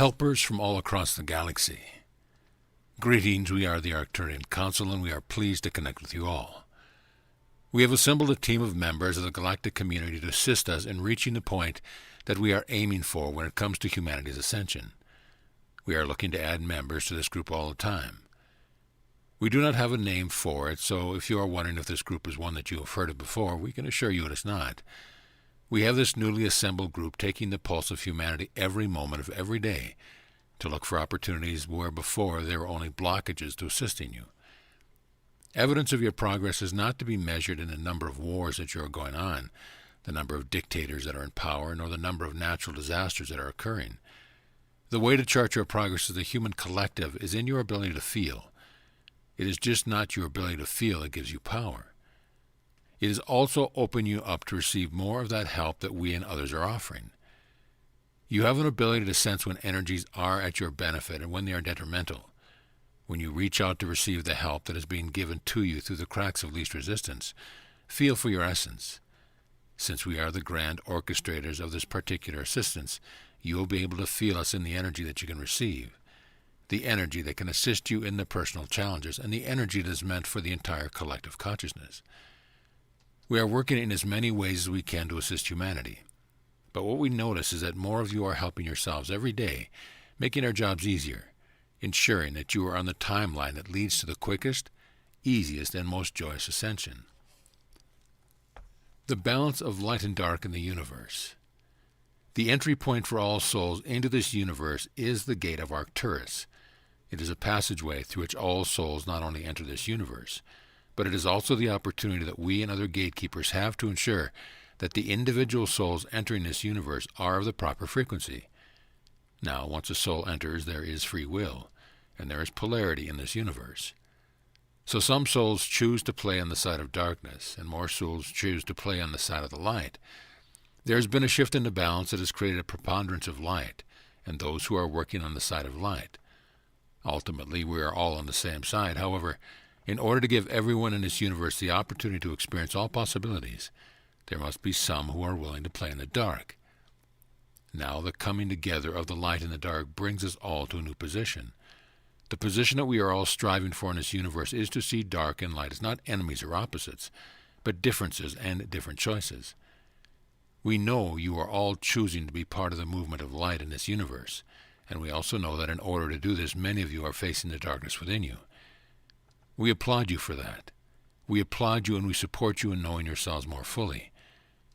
Helpers from all across the galaxy. Greetings, we are the Arcturian Council, and we are pleased to connect with you all. We have assembled a team of members of the galactic community to assist us in reaching the point that we are aiming for when it comes to humanity's ascension. We are looking to add members to this group all the time. We do not have a name for it, so if you are wondering if this group is one that you have heard of before, we can assure you it is not. We have this newly assembled group taking the pulse of humanity every moment of every day to look for opportunities where before there were only blockages to assisting you. Evidence of your progress is not to be measured in the number of wars that you are going on, the number of dictators that are in power, nor the number of natural disasters that are occurring. The way to chart your progress as a human collective is in your ability to feel. It is just not your ability to feel that gives you power. It is also opening you up to receive more of that help that we and others are offering. You have an ability to sense when energies are at your benefit and when they are detrimental. When you reach out to receive the help that is being given to you through the cracks of least resistance, feel for your essence. Since we are the grand orchestrators of this particular assistance, you will be able to feel us in the energy that you can receive, the energy that can assist you in the personal challenges, and the energy that is meant for the entire collective consciousness. We are working in as many ways as we can to assist humanity. But what we notice is that more of you are helping yourselves every day, making our jobs easier, ensuring that you are on the timeline that leads to the quickest, easiest, and most joyous ascension. The balance of light and dark in the universe. The entry point for all souls into this universe is the gate of Arcturus. It is a passageway through which all souls not only enter this universe, but it is also the opportunity that we and other gatekeepers have to ensure that the individual souls entering this universe are of the proper frequency. Now, once a soul enters, there is free will, and there is polarity in this universe. So some souls choose to play on the side of darkness, and more souls choose to play on the side of the light. There has been a shift in the balance that has created a preponderance of light, and those who are working on the side of light. Ultimately, we are all on the same side. However, in order to give everyone in this universe the opportunity to experience all possibilities, there must be some who are willing to play in the dark. Now the coming together of the light and the dark brings us all to a new position. The position that we are all striving for in this universe is to see dark and light as not enemies or opposites, but differences and different choices. We know you are all choosing to be part of the movement of light in this universe, and we also know that in order to do this, many of you are facing the darkness within you. We applaud you for that. We applaud you and we support you in knowing yourselves more fully.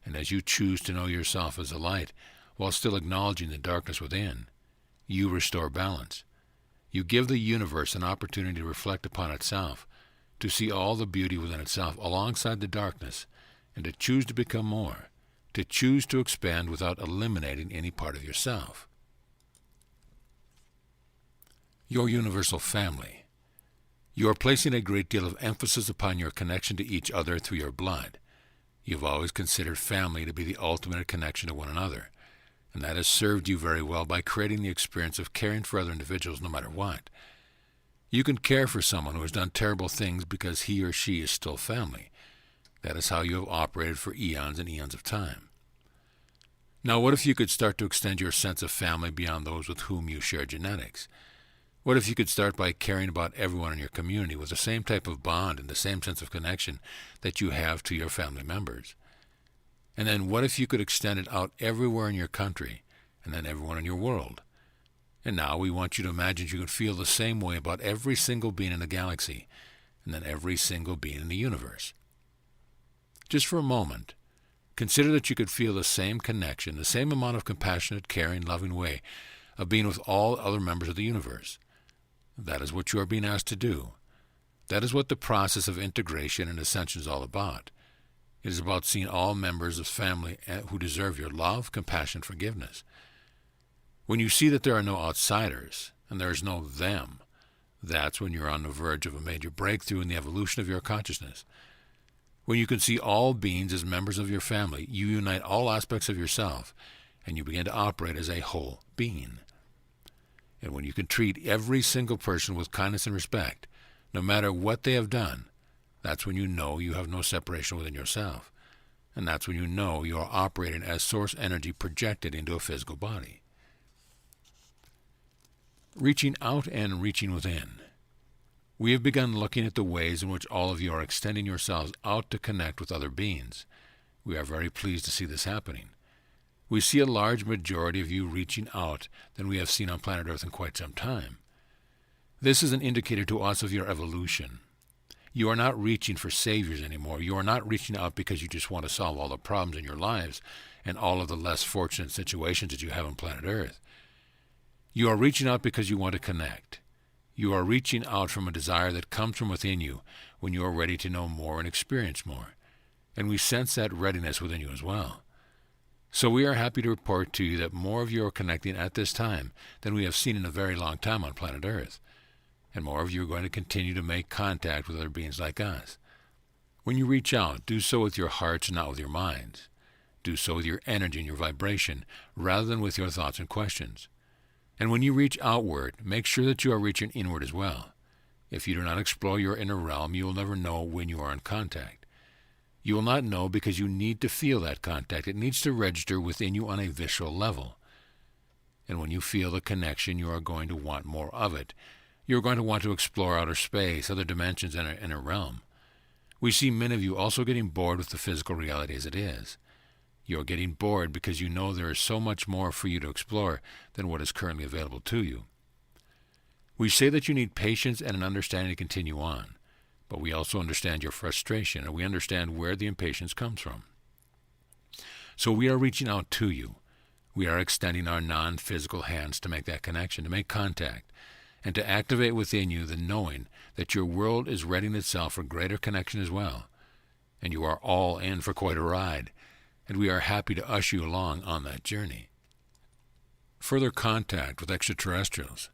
And as you choose to know yourself as a light, while still acknowledging the darkness within, you restore balance. You give the universe an opportunity to reflect upon itself, to see all the beauty within itself alongside the darkness, and to choose to become more, to choose to expand without eliminating any part of yourself. Your universal family. You are placing a great deal of emphasis upon your connection to each other through your blood. You have always considered family to be the ultimate connection to one another, and that has served you very well by creating the experience of caring for other individuals no matter what. You can care for someone who has done terrible things because he or she is still family. That is how you have operated for eons and eons of time. Now, what if you could start to extend your sense of family beyond those with whom you share genetics? What if you could start by caring about everyone in your community with the same type of bond and the same sense of connection that you have to your family members? And then what if you could extend it out everywhere in your country and then everyone in your world? And now we want you to imagine you could feel the same way about every single being in the galaxy and then every single being in the universe. Just for a moment, consider that you could feel the same connection, the same amount of compassionate, caring, loving way of being with all other members of the universe. That is what you are being asked to do. That is what the process of integration and ascension is all about. It is about seeing all members of family who deserve your love, compassion, forgiveness. When you see that there are no outsiders and there is no them, that's when you're on the verge of a major breakthrough in the evolution of your consciousness. When you can see all beings as members of your family, you unite all aspects of yourself, and you begin to operate as a whole being. And when you can treat every single person with kindness and respect, no matter what they have done, that's when you know you have no separation within yourself. And that's when you know you are operating as source energy projected into a physical body. Reaching out and reaching within. We have begun looking at the ways in which all of you are extending yourselves out to connect with other beings. We are very pleased to see this happening. We see a large majority of you reaching out than we have seen on planet Earth in quite some time. This is an indicator to us of your evolution. You are not reaching for saviors anymore. You are not reaching out because you just want to solve all the problems in your lives and all of the less fortunate situations that you have on planet Earth. You are reaching out because you want to connect. You are reaching out from a desire that comes from within you when you are ready to know more and experience more. And we sense that readiness within you as well. So we are happy to report to you that more of you are connecting at this time than we have seen in a very long time on planet Earth. And more of you are going to continue to make contact with other beings like us. When you reach out, do so with your hearts and not with your minds. Do so with your energy and your vibration, rather than with your thoughts and questions. And when you reach outward, make sure that you are reaching inward as well. If you do not explore your inner realm, you will never know when you are in contact. You will not know because you need to feel that contact. It needs to register within you on a visceral level. And when you feel the connection, you are going to want more of it. You are going to want to explore outer space, other dimensions, and inner realm. We see many of you also getting bored with the physical reality as it is. You are getting bored because you know there is so much more for you to explore than what is currently available to you. We say that you need patience and an understanding to continue on, but we also understand your frustration, and we understand where the impatience comes from. So we are reaching out to you. We are extending our non-physical hands to make that connection, to make contact, and to activate within you the knowing that your world is readying itself for greater connection as well. And you are all in for quite a ride, and we are happy to usher you along on that journey. Further contact with extraterrestrials.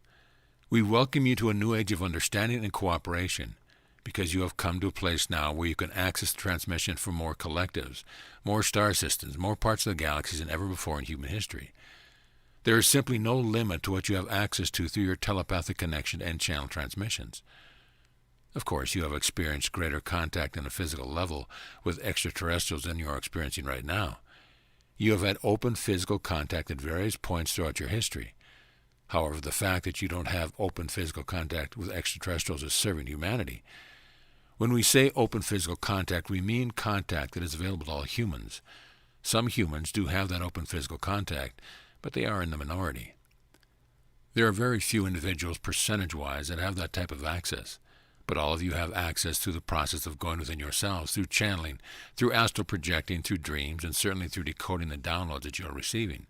We welcome you to a new age of understanding and cooperation, because you have come to a place now where you can access transmission from more collectives, more star systems, more parts of the galaxies than ever before in human history. There is simply no limit to what you have access to through your telepathic connection and channel transmissions. Of course, you have experienced greater contact on a physical level with extraterrestrials than you are experiencing right now. You have had open physical contact at various points throughout your history. However, the fact that you don't have open physical contact with extraterrestrials is serving humanity. When we say open physical contact, we mean contact that is available to all humans. Some humans do have that open physical contact, but they are in the minority. There are very few individuals percentage-wise that have that type of access, but all of you have access through the process of going within yourselves, through channeling, through astral projecting, through dreams, and certainly through decoding the downloads that you are receiving.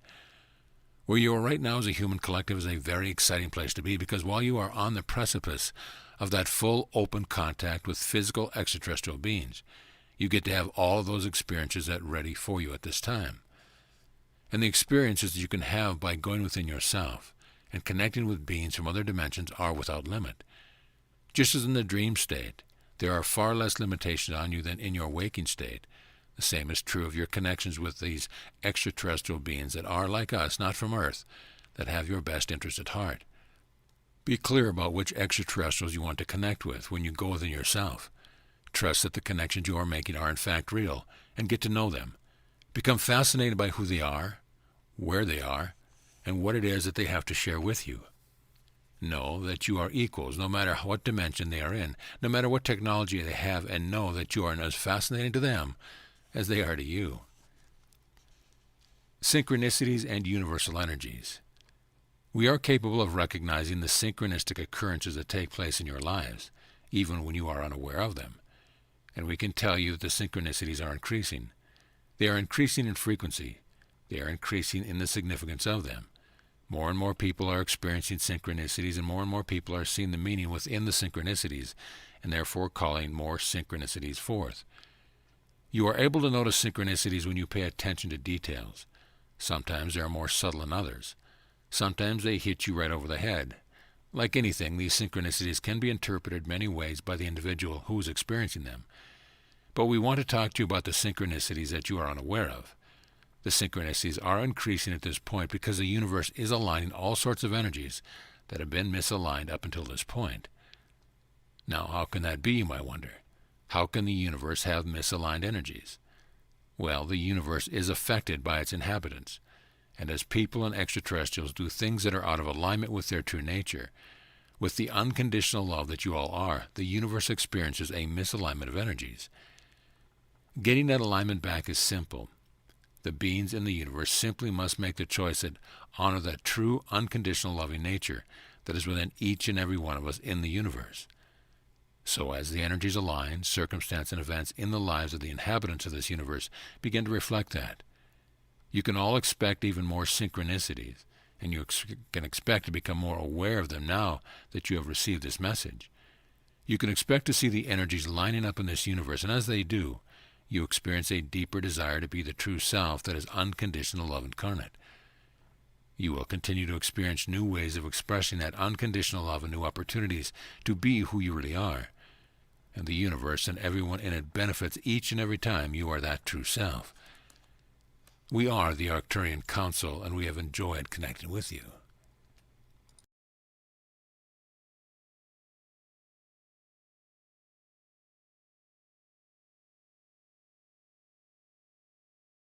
Where you are right now as a human collective is a very exciting place to be, because while you are on the precipice of that full open contact with physical extraterrestrial beings, you get to have all of those experiences that are ready for you at this time. And the experiences that you can have by going within yourself and connecting with beings from other dimensions are without limit. Just as in the dream state, there are far less limitations on you than in your waking state. The same is true of your connections with these extraterrestrial beings that are, like us, not from Earth, that have your best interest at heart. Be clear about which extraterrestrials you want to connect with when you go within yourself. Trust that the connections you are making are in fact real, and get to know them. Become fascinated by who they are, where they are, and what it is that they have to share with you. Know that you are equals, no matter what dimension they are in, no matter what technology they have, and know that you are as fascinating to them as they are to you. Synchronicities and universal energies. We are capable of recognizing the synchronistic occurrences that take place in your lives, even when you are unaware of them. And we can tell you that the synchronicities are increasing. They are increasing in frequency. They are increasing in the significance of them. More and more people are experiencing synchronicities, and more people are seeing the meaning within the synchronicities, and therefore calling more synchronicities forth. You are able to notice synchronicities when you pay attention to details. Sometimes they are more subtle than others. Sometimes they hit you right over the head. Like anything, these synchronicities can be interpreted many ways by the individual who is experiencing them. But we want to talk to you about the synchronicities that you are unaware of. The synchronicities are increasing at this point because the universe is aligning all sorts of energies that have been misaligned up until this point. Now, how can that be, you might wonder? How can the universe have misaligned energies? Well, the universe is affected by its inhabitants, And as people and extraterrestrials do things that are out of alignment with their true nature, with the unconditional love that you all are, the universe experiences a misalignment of energies. Getting that alignment back is simple. The beings in the universe simply must make the choice that honor that true, unconditional loving nature that is within each and every one of us in the universe. So as the energies align, circumstance and events in the lives of the inhabitants of this universe begin to reflect that. You can all expect even more synchronicities, and you can expect to become more aware of them now that you have received this message. You can expect to see the energies lining up in this universe, and as they do, you experience a deeper desire to be the true self that is unconditional love incarnate. You will continue to experience new ways of expressing that unconditional love and new opportunities to be who you really are. And the universe and everyone in it benefits each and every time you are that true self. We are the Arcturian Council, and we have enjoyed connecting with you.